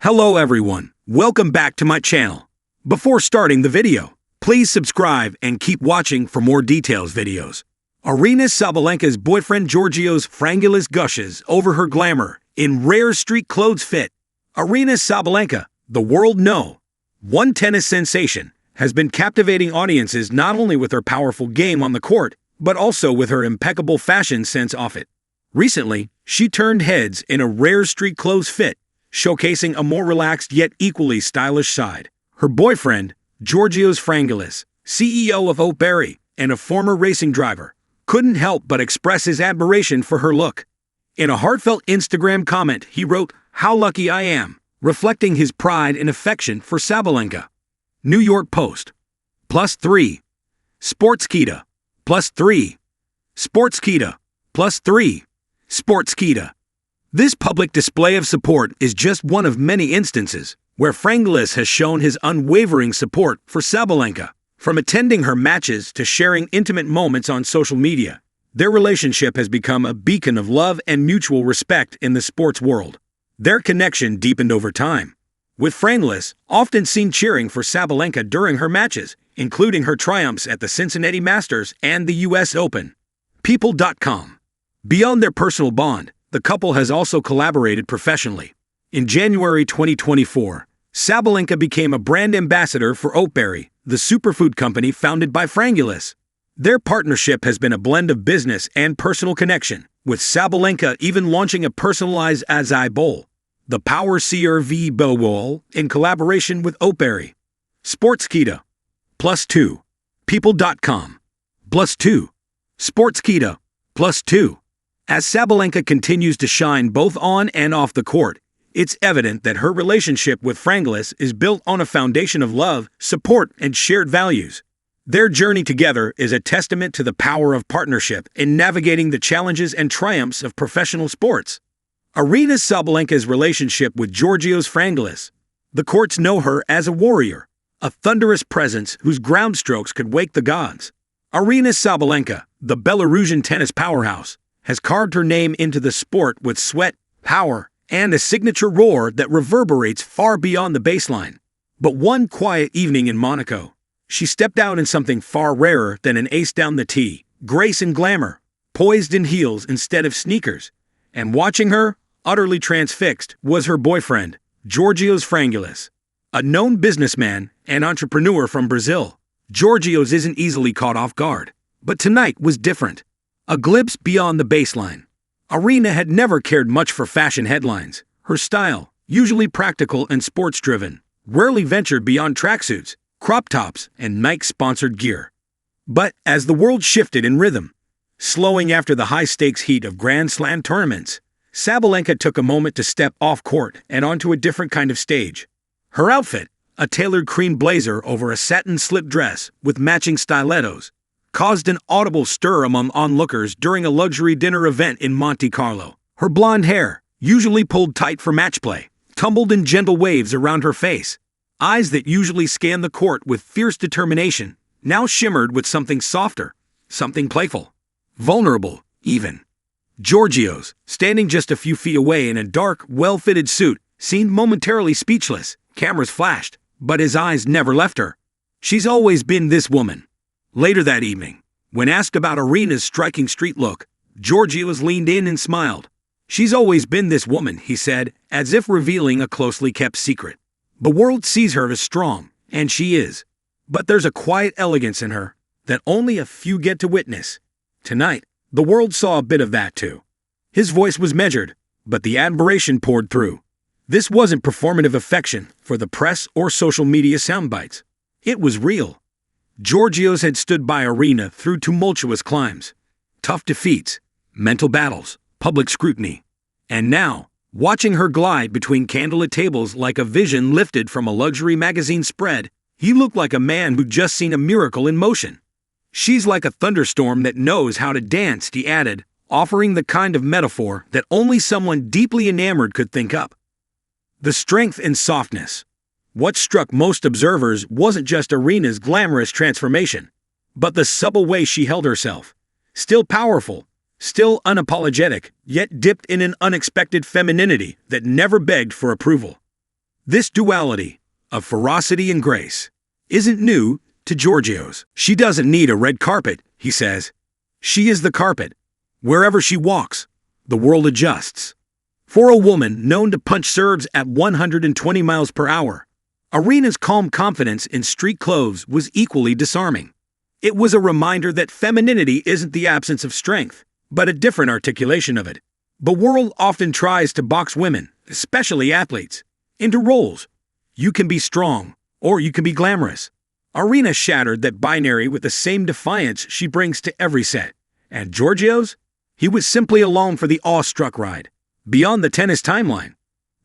Hello everyone, welcome back to my channel. Before starting the video, please subscribe and keep watching for more details videos. Aryna Sabalenka's boyfriend Georgios frangulous gushes over her glamour in rare street clothes fit. Aryna Sabalenka, the world one tennis sensation, has been captivating audiences not only with her powerful game on the court, but also with her impeccable fashion sense off it. Recently, she turned heads in a rare street clothes fit, showcasing a more relaxed yet equally stylish side. Her boyfriend, Georgios frangulous, CEO of Oatberry and a former racing driver, couldn't help but express his admiration for her look. In a heartfelt Instagram comment, he wrote, "How lucky I am," reflecting his pride and affection for Sabalenka. New York Post. +3. Sportskita. +3. Sportskita. +3. Sportskita. This public display of support is just one of many instances where frangulous has shown his unwavering support for Sabalenka. From attending her matches to sharing intimate moments on social media, their relationship has become a beacon of love and mutual respect in the sports world. Their connection deepened over time, with frangulous often seen cheering for Sabalenka during her matches, including her triumphs at the Cincinnati Masters and the US Open. People.com. Beyond their personal bond, the couple has also collaborated professionally. In January 2024, Sabalenka became a brand ambassador for Oatberry, the superfood company founded by frangulous. Their partnership has been a blend of business and personal connection, with Sabalenka even launching a personalized acai bowl, the Power CRV bowl, in collaboration with Oatberry. Sportskita. +2. People.com. +2. Sportskita. +2. As Sabalenka continues to shine both on and off the court, it's evident that her relationship with frangulous is built on a foundation of love, support, and shared values. Their journey together is a testament to the power of partnership in navigating the challenges and triumphs of professional sports. Aryna Sabalenka's relationship with Georgios frangulous. The courts know her as a warrior, a thunderous presence whose ground strokes could wake the gods. Aryna Sabalenka, the Belarusian tennis powerhouse, has carved her name into the sport with sweat, power, and a signature roar that reverberates far beyond the baseline. But one quiet evening in Monaco, she stepped out in something far rarer than an ace down the tee, grace and glamour, poised in heels instead of sneakers. And watching her, utterly transfixed, was her boyfriend, Georgios frangulous. A known businessman and entrepreneur from Brazil, Georgios isn't easily caught off guard. But tonight was different. A glimpse beyond the baseline. Aryna had never cared much for fashion headlines. Her style, usually practical and sports-driven, rarely ventured beyond tracksuits, crop tops, and Nike-sponsored gear. But as the world shifted in rhythm, slowing after the high-stakes heat of Grand Slam tournaments, Sabalenka took a moment to step off court and onto a different kind of stage. Her outfit, a tailored cream blazer over a satin slip dress with matching stilettos, caused an audible stir among onlookers during a luxury dinner event in Monte Carlo. Her blonde hair, usually pulled tight for match play, tumbled in gentle waves around her face. Eyes that usually scanned the court with fierce determination now shimmered with something softer, something playful, vulnerable, even. Georgios, standing just a few feet away in a dark, well-fitted suit, seemed momentarily speechless. Cameras flashed, but his eyes never left her. "She's always been this woman." Later that evening, when asked about Aryna's striking street look, Georgios leaned in and smiled. "She's always been this woman," he said, as if revealing a closely kept secret. "The world sees her as strong, and she is. But there's a quiet elegance in her that only a few get to witness. Tonight, the world saw a bit of that too." His voice was measured, but the admiration poured through. This wasn't performative affection for the press or social media soundbites. It was real. Georgios had stood by Aryna through tumultuous climbs, tough defeats, mental battles, public scrutiny. And now, watching her glide between candlelit tables like a vision lifted from a luxury magazine spread, he looked like a man who'd just seen a miracle in motion. "She's like a thunderstorm that knows how to dance," he added, offering the kind of metaphor that only someone deeply enamored could think up. The strength and softness. What struck most observers wasn't just Aryna's glamorous transformation, but the subtle way she held herself. Still powerful, still unapologetic, yet dipped in an unexpected femininity that never begged for approval. This duality of ferocity and grace isn't new to Georgios. She doesn't need a red carpet, he says. She is the carpet. Wherever she walks, the world adjusts. For a woman known to punch serves at 120 miles per hour, Aryna's calm confidence in street clothes was equally disarming. It was a reminder that femininity isn't the absence of strength, but a different articulation of it. The world often tries to box women, especially athletes, into roles. You can be strong, or you can be glamorous. Aryna shattered that binary with the same defiance she brings to every set. And Georgios? He was simply along for the awestruck ride. Beyond the tennis timeline,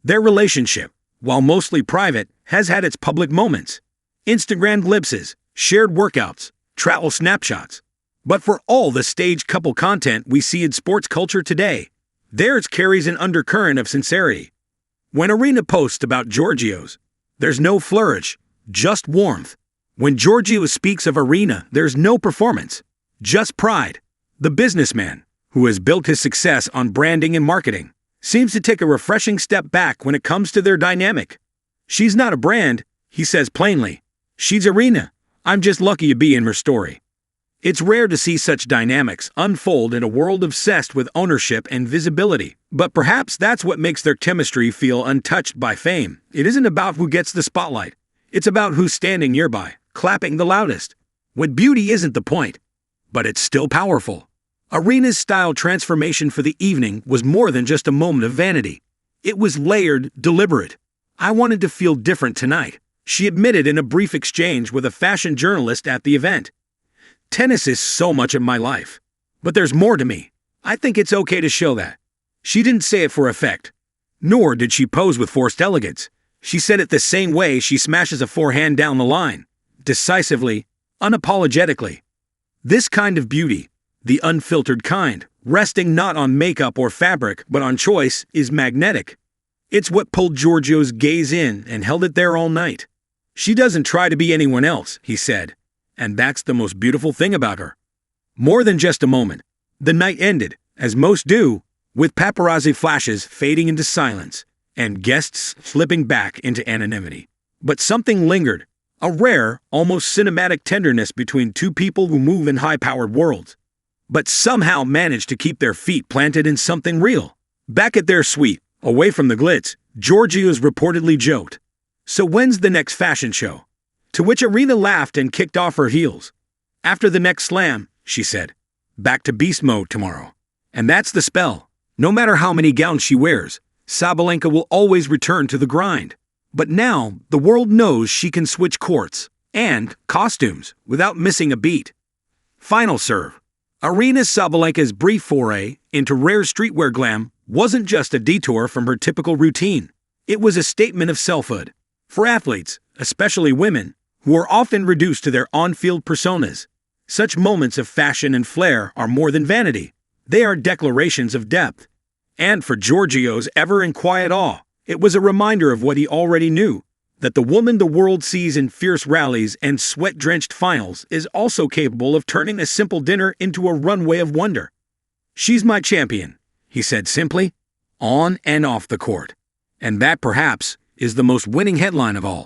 their relationship, while mostly private, has had its public moments. Instagram glimpses, shared workouts, travel snapshots. But for all the staged couple content we see in sports culture today, theirs carries an undercurrent of sincerity. When Aryna posts about Georgios, there's no flourish, just warmth. When Georgios speaks of Aryna, there's no performance, just pride. The businessman, who has built his success on branding and marketing, seems to take a refreshing step back when it comes to their dynamic. She's not a brand, he says plainly. She's Aryna. I'm just lucky to be in her story. It's rare to see such dynamics unfold in a world obsessed with ownership and visibility, but perhaps that's what makes their chemistry feel untouched by fame. It isn't about who gets the spotlight. It's about who's standing nearby, clapping the loudest. When beauty isn't the point, but it's still powerful. Aryna's style transformation for the evening was more than just a moment of vanity. It was layered, deliberate. I wanted to feel different tonight, she admitted in a brief exchange with a fashion journalist at the event. Tennis is so much of my life, but there's more to me. I think it's okay to show that. She didn't say it for effect, nor did she pose with forced elegance. She said it the same way she smashes a forehand down the line, decisively, unapologetically. This kind of beauty, the unfiltered kind, resting not on makeup or fabric but on choice, is magnetic. It's what pulled Georgios' gaze in and held it there all night. She doesn't try to be anyone else, he said, and that's the most beautiful thing about her. More than just a moment, the night ended, as most do, with paparazzi flashes fading into silence and guests slipping back into anonymity. But something lingered, a rare, almost cinematic tenderness between two people who move in high-powered worlds, but somehow managed to keep their feet planted in something real. Back at their suite, away from the glitz, Georgios reportedly joked, "So when's the next fashion show?" To which Aryna laughed and kicked off her heels. "After the next slam," she said. "Back to beast mode tomorrow." And that's the spell. No matter how many gowns she wears, Sabalenka will always return to the grind. But now, the world knows she can switch courts and costumes without missing a beat. Final serve. Aryna Sabalenka's brief foray into rare streetwear glam wasn't just a detour from her typical routine. It was a statement of selfhood. For athletes, especially women, who are often reduced to their on-field personas, such moments of fashion and flair are more than vanity. They are declarations of depth. And for Georgios' ever in quiet awe, it was a reminder of what he already knew, that the woman the world sees in fierce rallies and sweat-drenched finals is also capable of turning a simple dinner into a runway of wonder. "She's my champion," he said simply, on and off the court. And that, perhaps, is the most winning headline of all.